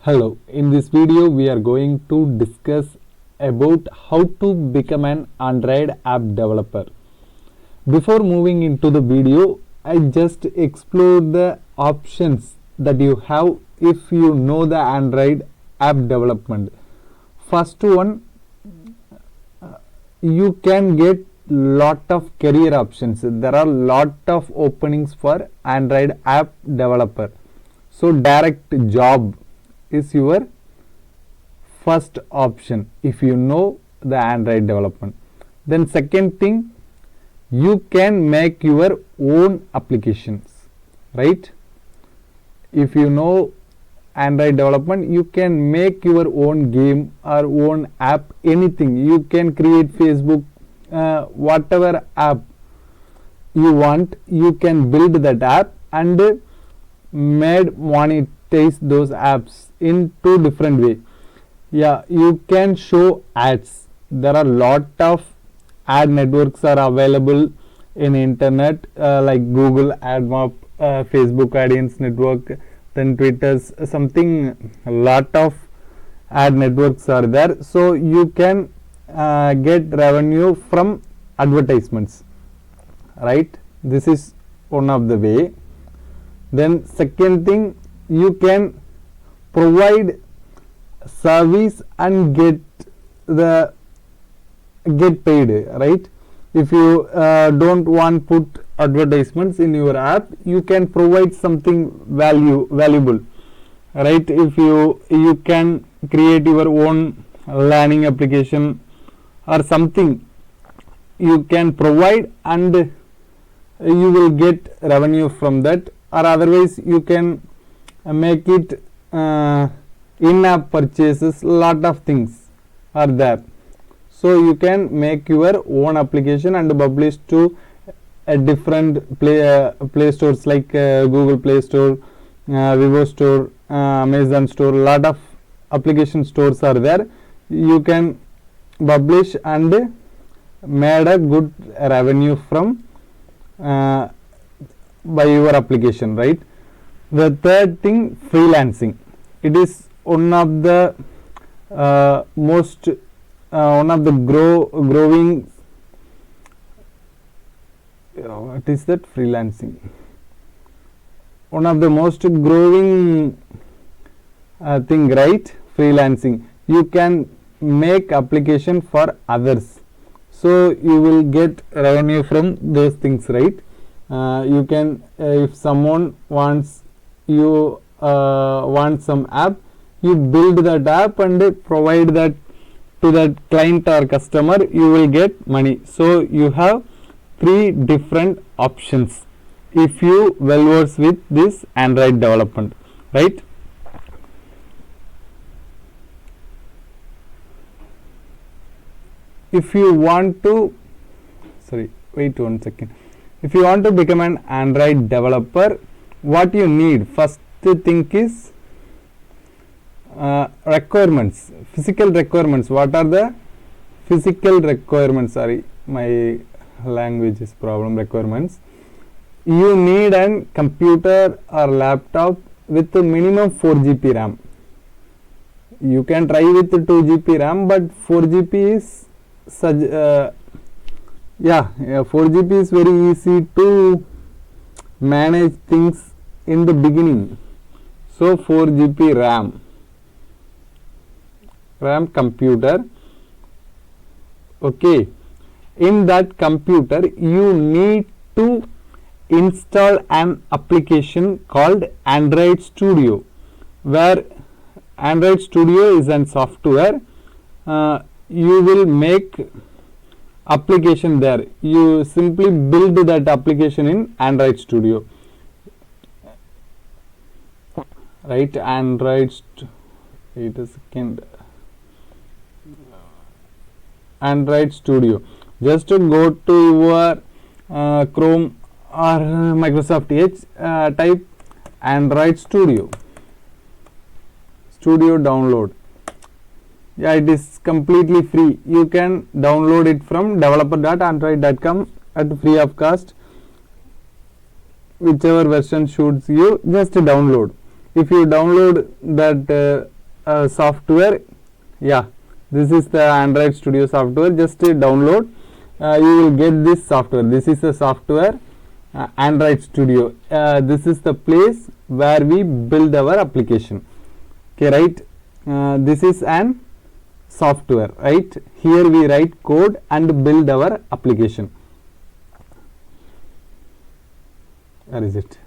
Hello, in this video we are going to discuss about how to become an Android app developer. Before moving into the video, I just explore the options that you have if you know the Android app development. First one, you can get lot of career options. There are lot of openings for Android app developer. So direct job is your first option if you know the Android development. Then second thing, you can make your own applications, right? If you know Android development, you can make your own game or own app, anything. You can create Facebook, whatever app you want, you can build that app and monetize those apps in two different way. Yeah, you can show ads. There are lot of ad networks are available in internet, like Google AdMob, Facebook Audience Network, then Twitter's something. A lot of ad networks are there, so you can get revenue from advertisements, right? This is one of the way. Then second thing, you can provide service and get paid, right? If you don't want put advertisements in your app, you can provide something valuable, right? If you can create your own learning application or something, you can provide and you will get revenue from that, or otherwise you can make it in-app purchases. Lot of things are there, so you can make your own application and publish to a different play stores like Google Play Store, Vivo Store, Amazon Store. Lot of application stores are there. You can publish and made a good revenue from by your application, right? The third thing, freelancing. It is one of the growing. What is that? Freelancing. One of the most growing thing, right? Freelancing. You can make application for others, so you will get revenue from those things, right? You can, if someone wants want some app, you build that app and provide that to that client or customer, you will get money. So you have three different options if you well versed with this Android development, right? If you want to, wait 1 second. If you want to become an Android developer, what you need, first thing is requirements, physical requirements. What are the physical requirements? Sorry, my language is problem. Requirements. You need a computer or laptop with a minimum 4 GB RAM. You can try with 2 GB RAM, but 4 GB is 4 GB is very easy to manage things in the beginning. So 4 GB RAM computer. Okay, in that computer you need to install an application called Android Studio, where Android Studio is an software. You will make application there. You simply build that application in Android Studio, right? Wait a second. Android Studio. Just to go to your Chrome or Microsoft Edge, type Android Studio. Download. Yeah, it is completely free. You can download it from developer.android.com at free of cost. Whichever version suits you, just download. If you download that software. Yeah, this is the Android Studio software. Just download. You will get this software. This is the software, Android Studio. This is the place where we build our application. Okay, right? This is an software, right? Here we write code and build our application. Where is it?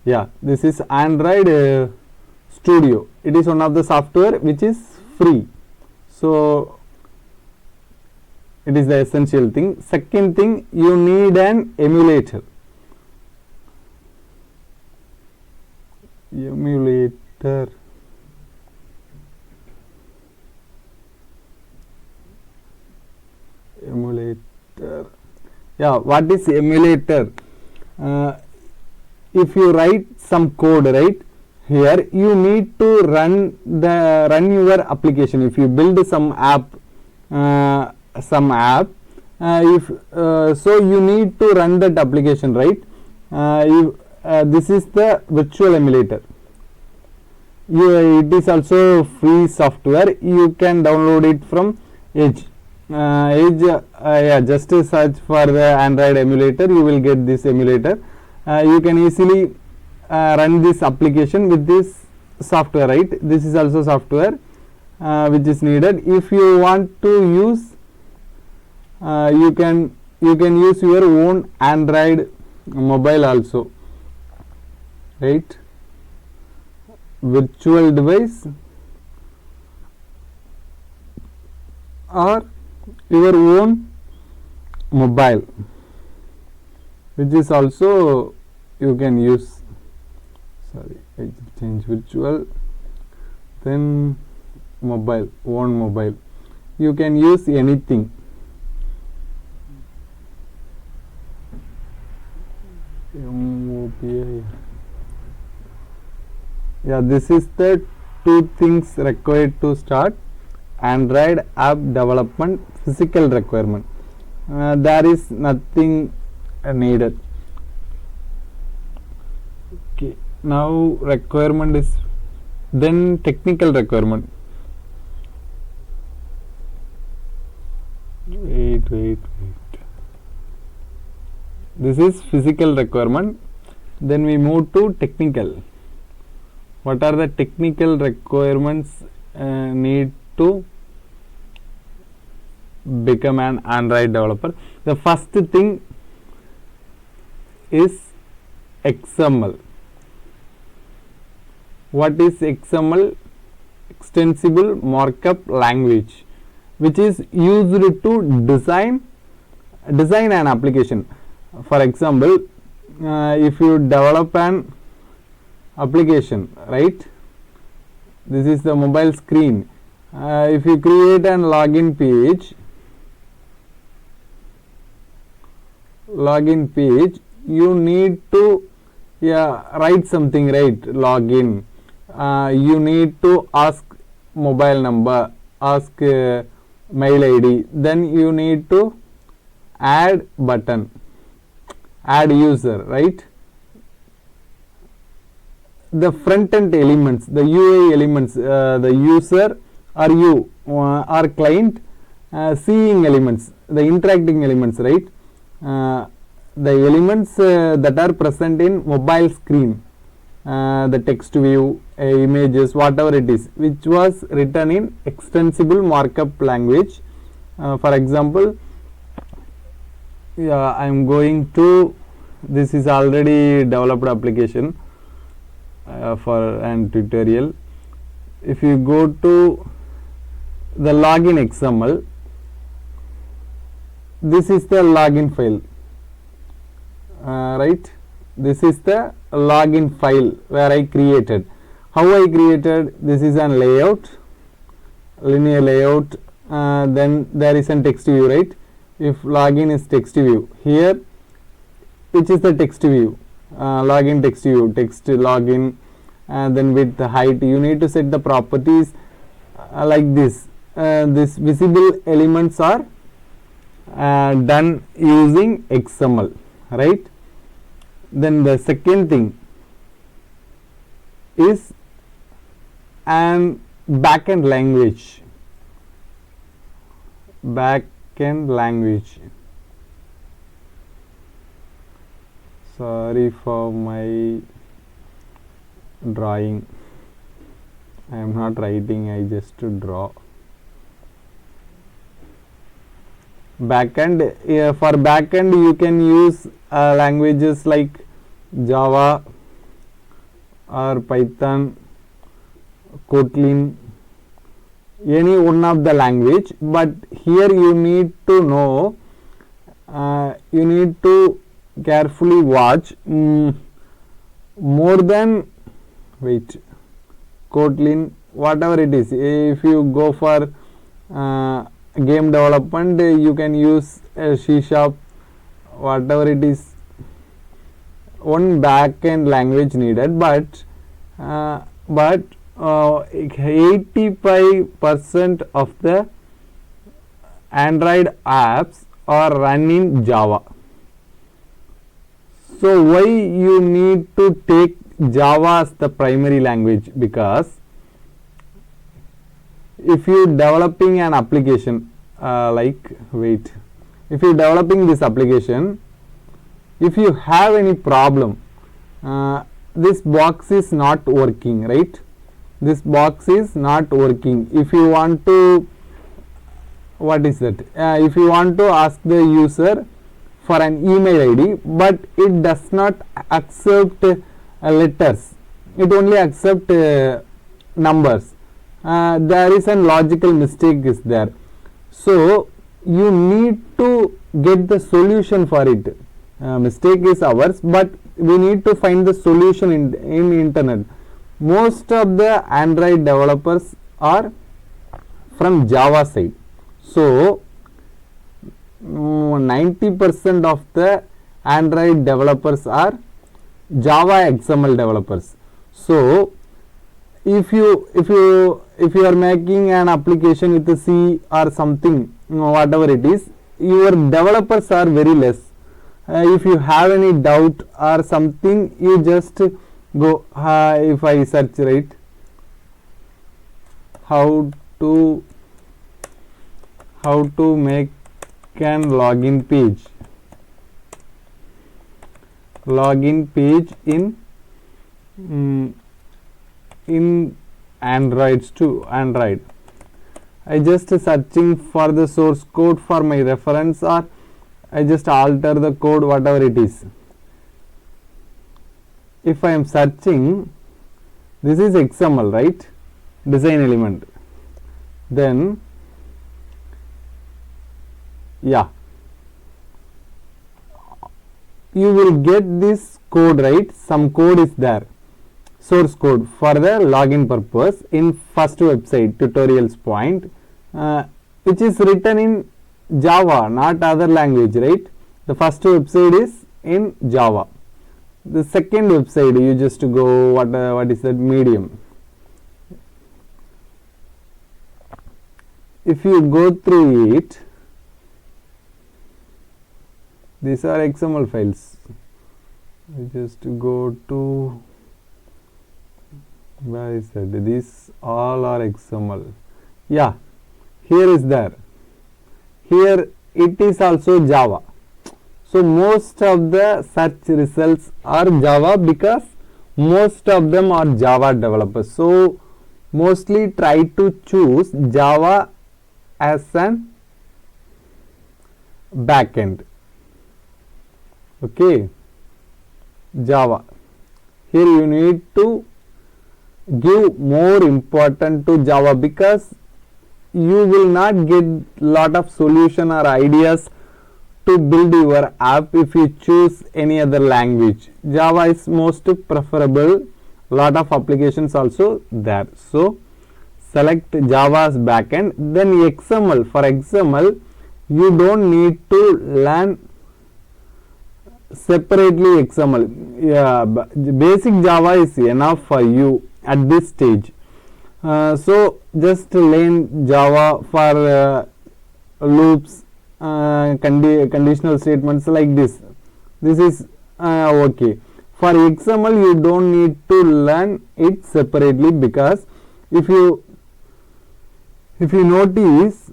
Yeah, this is Android Studio. It is one of the software which is free. So it is the essential thing. Second thing, you need an emulator. Emulator. Yeah, what is emulator? If you write some code, right, here you need to run your application. If you build some app, so you need to run that application, right? This is the virtual emulator. It is also free software. You can download it from Edge. Yeah, just search for the Android emulator. You will get this emulator. You can easily run this application with this software, right? This is also software which is needed. If you want to use, you can use your own Android mobile also, right? Virtual device or your own mobile, which is also you can use. Sorry, I change virtual, then mobile, own mobile. You can use anything. MOPI. Yeah, this is the two things required to start Android app development. Physical requirement. There is nothing needed. Okay, now requirement is then technical requirement. Wait. This is physical requirement. Then we move to technical. What are the technical requirements need to become an Android developer? The first thing is XML. What is XML? Extensible Markup Language, which is used to design an application. For example, if you develop an application, right? This is the mobile screen. If you create an login page, you need to write something, right? Login. You need to ask mobile number, ask mail ID. Then you need to add button, add user, right? The front end elements, the UI elements, the user or you or client, seeing elements, the interacting elements, right? The elements that are present in mobile screen, the text view, images, whatever it is, which was written in extensible markup language. For example, I am going to, this is already developed application for an tutorial. If you go to the login XML, this is the login file, right? This is the login file where I created. How I created? This is an layout, linear layout. Then there is a text view, right? If login is text view, here which is the text view, login text view, text login, and then with the height you need to set the properties like this. This visible elements are done using XML, right? Then the second thing is an backend language. Backend language. Sorry for my drawing. I am not writing, I just draw. Backend, for backend you can use languages like Java or Python, kotlin, any one of the language, but here you need to know, you need to carefully watch more than kotlin, whatever it is. If you go for game development, you can use C#, whatever it is, one backend language needed, but 85% of the Android apps are run in Java. So why you need to take Java as the primary language? Because if you developing an application, if you developing this application, if you have any problem, this box is not working, right? This box is not working. If you want to, if you want to ask the user for an email ID, but it does not accept letters, it only accept numbers. There is a logical mistake is there. So you need to get the solution for it. Mistake is ours, but we need to find the solution in internet. Most of the Android developers are from Java side. So 90% of the Android developers are Java XML developers. So if you are making an application with a C or something, whatever it is, your developers are very less. If you have any doubt or something, you just go, if I search, right, how to make an login page in Android. I just searching for the source code for my reference, or I just alter the code, whatever it is. If I am searching, this is XML, right, design element, then you will get this code, right? Some code is there, source code for the login purpose in first website tutorials point, which is written in Java, not other language, right? The first website is in Java. The second website, you just go, what is that, Medium. If you go through it, these are XML files. I just go to, where is that? These all are XML. Yeah, here is there. Here it is also Java. So most of the search results are Java, because most of them are Java developers. So mostly try to choose Java as an backend. Okay, Java. Here you need to give more important to Java, because you will not get lot of solution or ideas to build your app if you choose any other language. Java is most preferable. Lot of applications also there. So select Java's backend. Then XML. For XML, you don't need to learn separately XML. Basic Java is enough for you at this stage. So just learn Java for loops, conditional statements like this. This is okay. For XML, you don't need to learn it separately, because if you If you notice,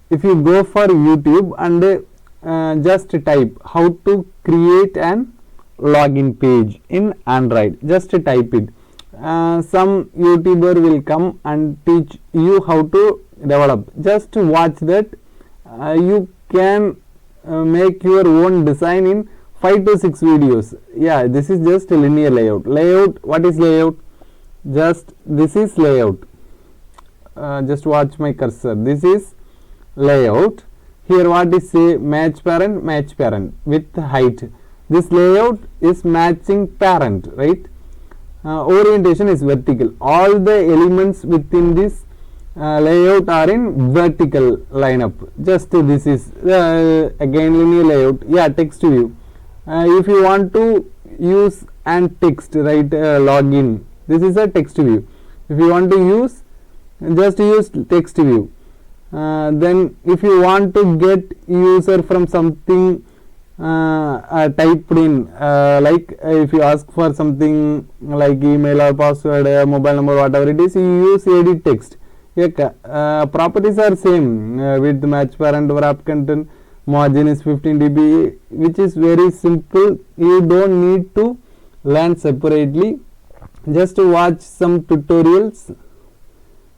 if you go for YouTube and just type how to create an login page in Android, just type it. Some YouTuber will come and teach you how to develop. Just watch that. You can make your own design in 5 to 6 videos. Yeah, this is just a linear layout. What is layout? Just this is layout. Just watch my cursor. This is layout. Here what is say match parent with height. This layout is matching parent, right? Orientation is vertical. All the elements within this layout are in vertical lineup. Just this is again linear layout. Yeah, text view. If you want to use and text, right, login, this is a text view. If you want to use, just use text view. Then if you want to get user from something typed in, like if you ask for something like email or password, mobile number, whatever it is, you use edit text. Yeah, properties are same, with match parent, wrap content, margin is 15 dB, which is very simple. You don't need to learn separately. Just watch some tutorials.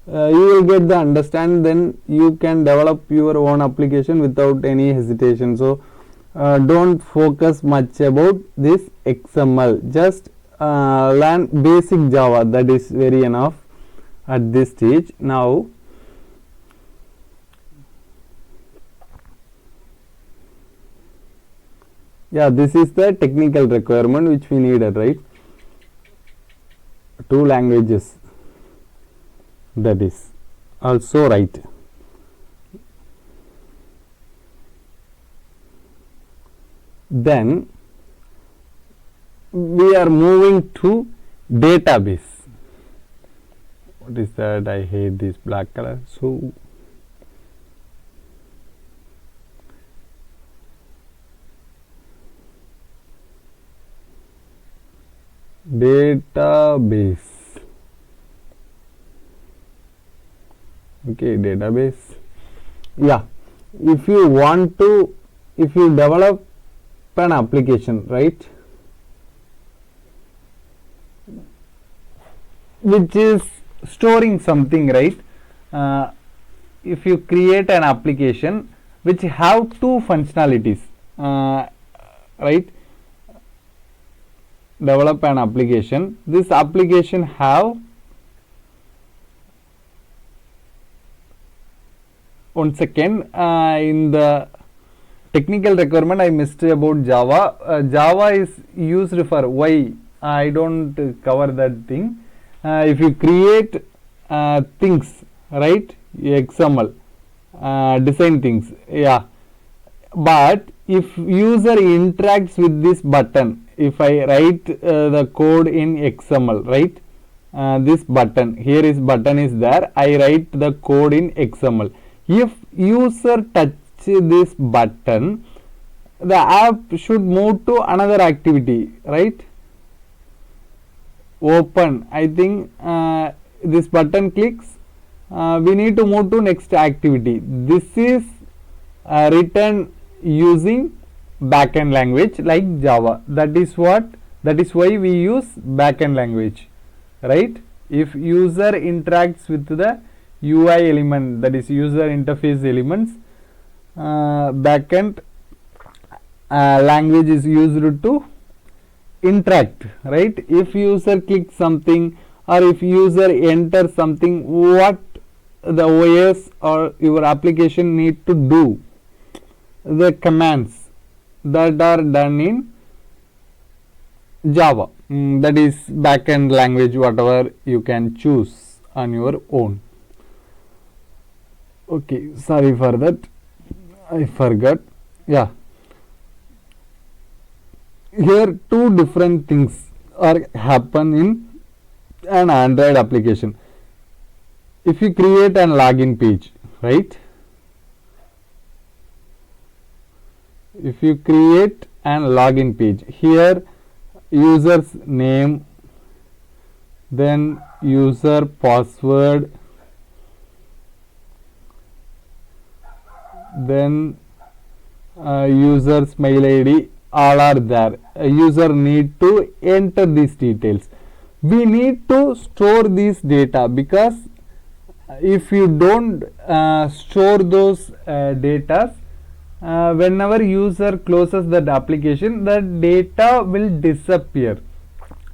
You will get the understand, then you can develop your own application without any hesitation. So don't focus much about this XML. Just learn basic Java. That is very enough at this stage. Now yeah, this is the technical requirement which we needed, right? 2 languages, that is also right. Then we are moving to database. What is that? I hate this black color. So database. Okay, database. Yeah, if you want to, if you develop an application, right, which is storing something, right, if you create an application which have 2 functionalities, right, develop an application, this application have, one second, in the technical requirement I missed about Java. Java is used for why, I don't cover that thing. If you create things, right, XML, design things, yeah, but if user interacts with this button, if I write the code in XML, right, this button, here is button is there, I write the code in XML. If user touch this button, the app should move to another activity, right? Open, I think this button clicks, we need to move to next activity. This is written using backend language like Java. That is what, that is why we use backend language, right? If user interacts with the UI element, that is user interface elements, backend language is used to interact, right? If user clicks something or if user enters something, what the OS or your application need to do, the commands that are done in Java, that is backend language, whatever you can choose on your own. Okay, sorry for that, I forgot. Yeah, here 2 different things are happen in an Android application. If you create an login page, right, if you create an login page, here user's name, then user password, then user's mail id, all are there. A user need to enter these details. We need to store these data, because if you don't store those data, whenever user closes that application, that data will disappear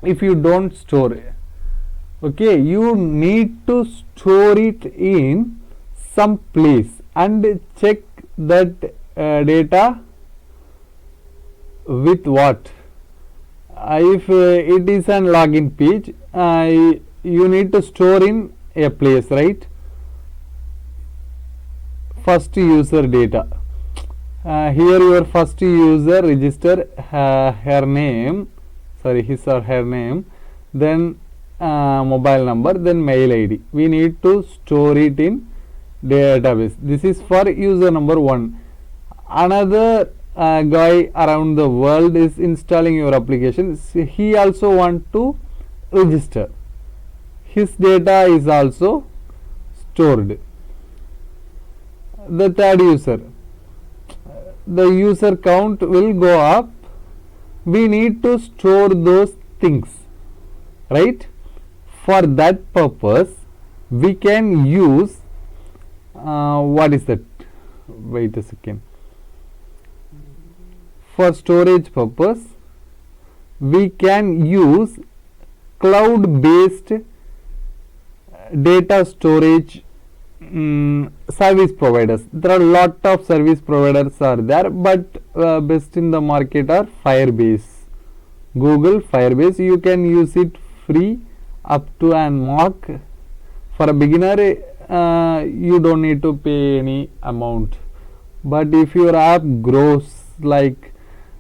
if you don't store it. Okay, you need to store it in some place and check that data with what? If it is an login page, you need to store in a place, right? First user data. Here your first user register her name, sorry, his or her name, then mobile number, then mail id. We need to store it in database. This is for user number 1. Another guy around the world is installing your application. He also want to register. His data is also stored. The third user, the user count will go up. We need to store those things, right? For that purpose, we can use what is that? Wait a second. For storage purpose, we can use cloud based data storage service providers. There are a lot of service providers are there, but best in the market are Firebase. Google Firebase, you can use it free up to and mark. For a beginner, you don't need to pay any amount, but if your app grows like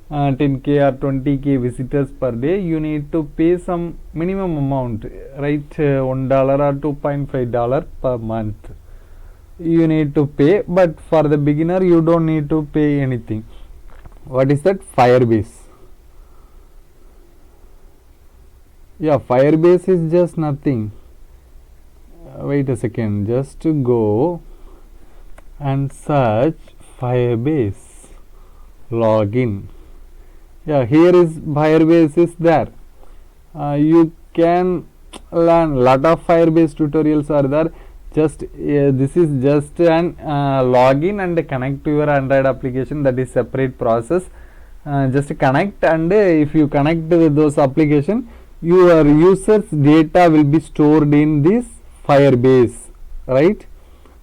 10k or 20k visitors per day, you need to pay some minimum amount, right? $1 or $2.5 per month you need to pay, but for the beginner you don't need to pay anything. What is that? Firebase. Yeah, Firebase is just nothing. Wait a second, just to go and search Firebase login. Yeah, here is Firebase is there. You can learn lot of Firebase tutorials are there. Just this is just an login and connect to your Android application. That is separate process. Just connect, and if you connect with those application, your users data will be stored in this Firebase, right?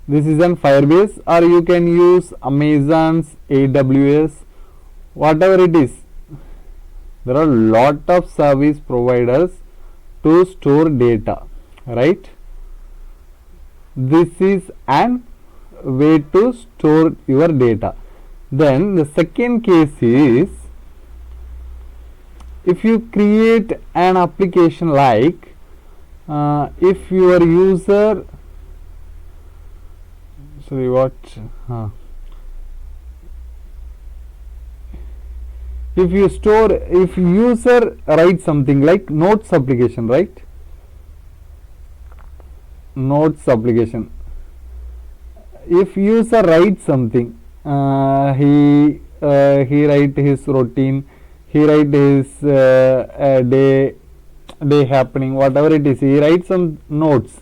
This is an Firebase, or you can use Amazon's AWS, whatever it is. There are lot of service providers to store data, right? This is an way to store your data. Then the second case is, if you create an application like if your user, sorry, what if you store, if user writes something like notes application, right? Notes application. If user writes something, he write his routine, he write his day happening, whatever it is, he writes some notes.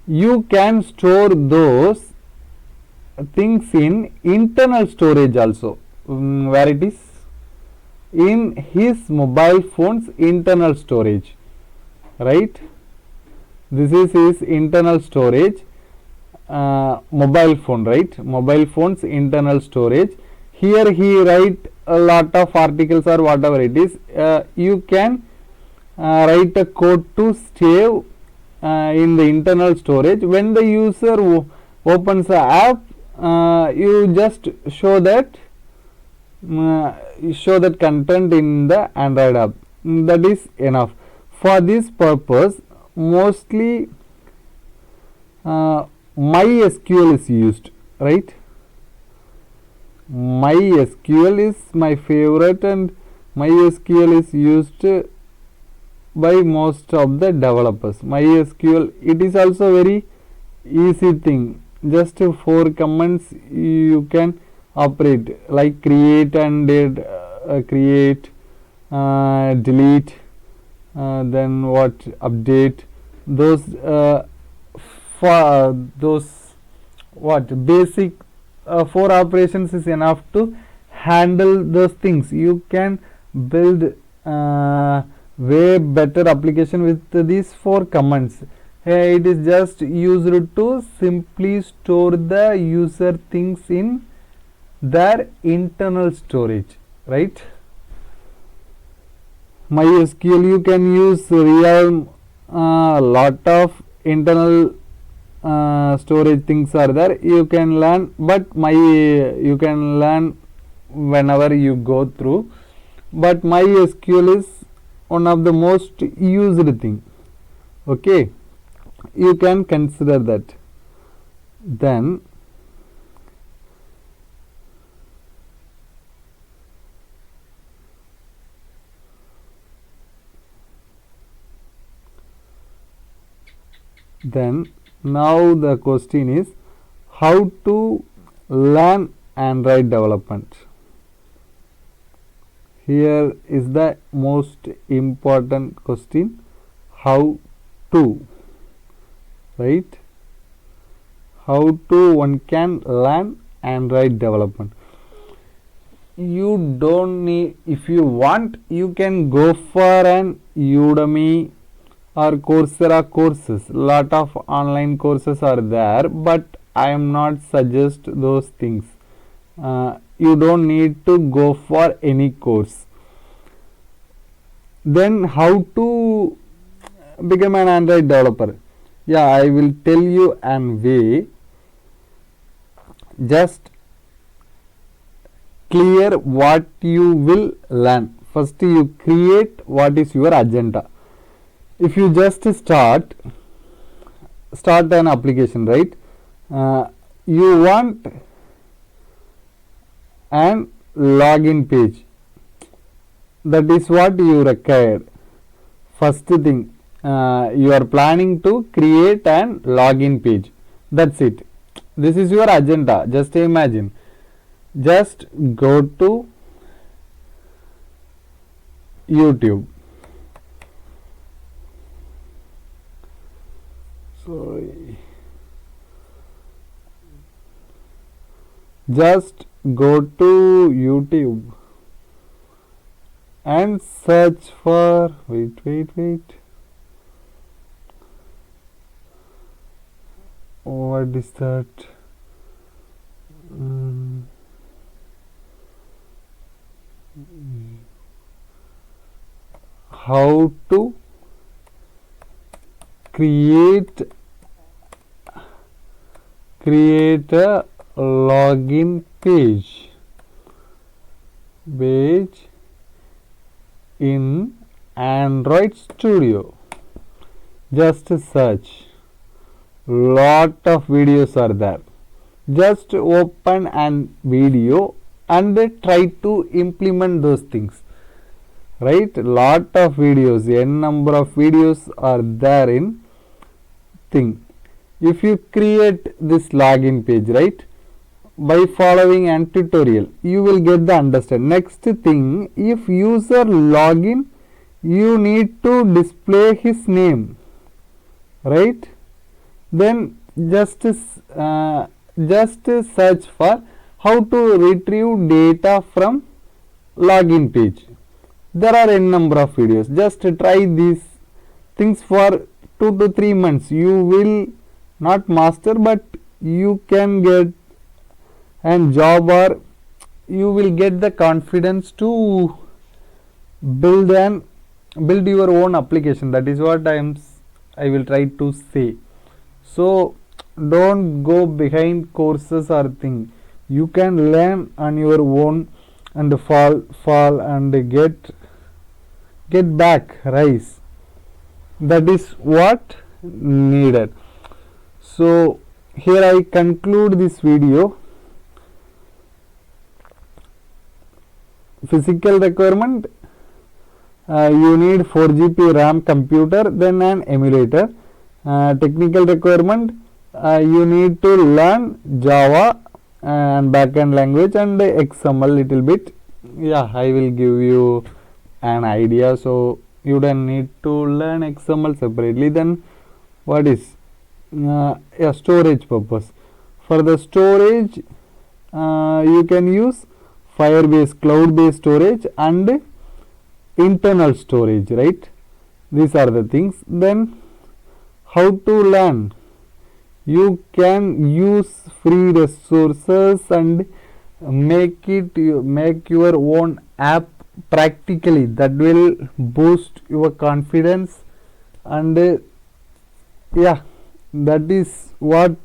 You can store those things in internal storage also. Where it is? In his mobile phone's internal storage, right? This is his internal storage, mobile phone, right? Mobile phone's internal storage. Here he write a lot of articles or whatever it is. You can write a code to save in the internal storage. When the user opens the app, you just show that content in the Android app. That is enough. For this purpose, mostly MySQL is used, right? MySQL is my favorite, and MySQL is used by most of the developers. MySQL, it is also very easy thing. just 4 commands you can operate, like create and create, delete, then what, update. Those for those what basic 4 operations is enough to handle those things. You can build way better application with these 4 commands. It is just used to simply store the user things in their internal storage, right? MySQL you can use Realm, lot of internal storage things are there. You can learn, but you can learn whenever you go through. But MySQL is one of the most used thing. Okay, you can consider that. Then now the question is how to learn Android development. Here is the most important question, how to, right? How to one can learn Android development. You don't need, if you want, you can go for an Udemy or Coursera courses. Lot of online courses are there, but I am not suggest those things. You don't need to go for any course. Then how to become an Android developer? Yeah, I will tell you an way. Just clear what you will learn. First you create what is your agenda. If you just start an application, right? You want an login page. That is what you require. First thing, you are planning to create an login page. That's it. This is your agenda. Just imagine. Just go to YouTube. Sorry. Just go to YouTube and search for, wait. What is that? How to create a login page in Android Studio. Just search. Lot of videos are there. Just open an video and try to implement those things. Right? Lot of videos, n number of videos are there in thing. If you create this login page, right, by following an tutorial, you will get the understand. Next thing, if user login, you need to display his name, right? Then just search for how to retrieve data from login page. There are n number of videos. Just try these things for 2 to 3 months. You will not master, but you can get a job, or you will get the confidence to build your own application. That is what I will try to say. So don't go behind courses or thing. You can learn on your own and fall and get back, rise. That is what needed. So here I conclude this video. Physical requirement, you need 4 GB RAM computer, then an emulator. Technical requirement, you need to learn Java and backend language and XML little bit. Yeah, I will give you an idea. So you don't need to learn XML separately. Then what is a storage purpose? For the storage, you can use Firebase cloud based storage and internal storage, right? These are the things. Then how to learn? You can use free resources and make your own app practically. That will boost your confidence, and yeah, that is what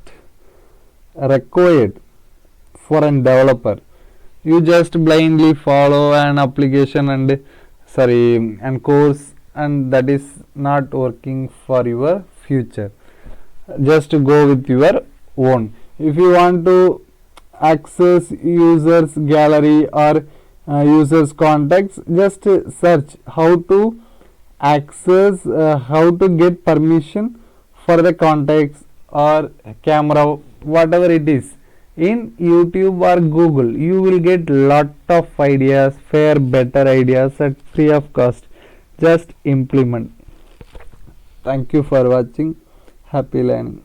required for a developer. You just blindly follow an application and course, and that is not working for your future. Just go with your own. If you want to access users gallery or users contacts, just search how to access, how to get permission for the contacts or camera, whatever it is, in YouTube or Google. You will get lot of ideas, fair better ideas at free of cost. Just implement. Thank you for watching. Happy learning.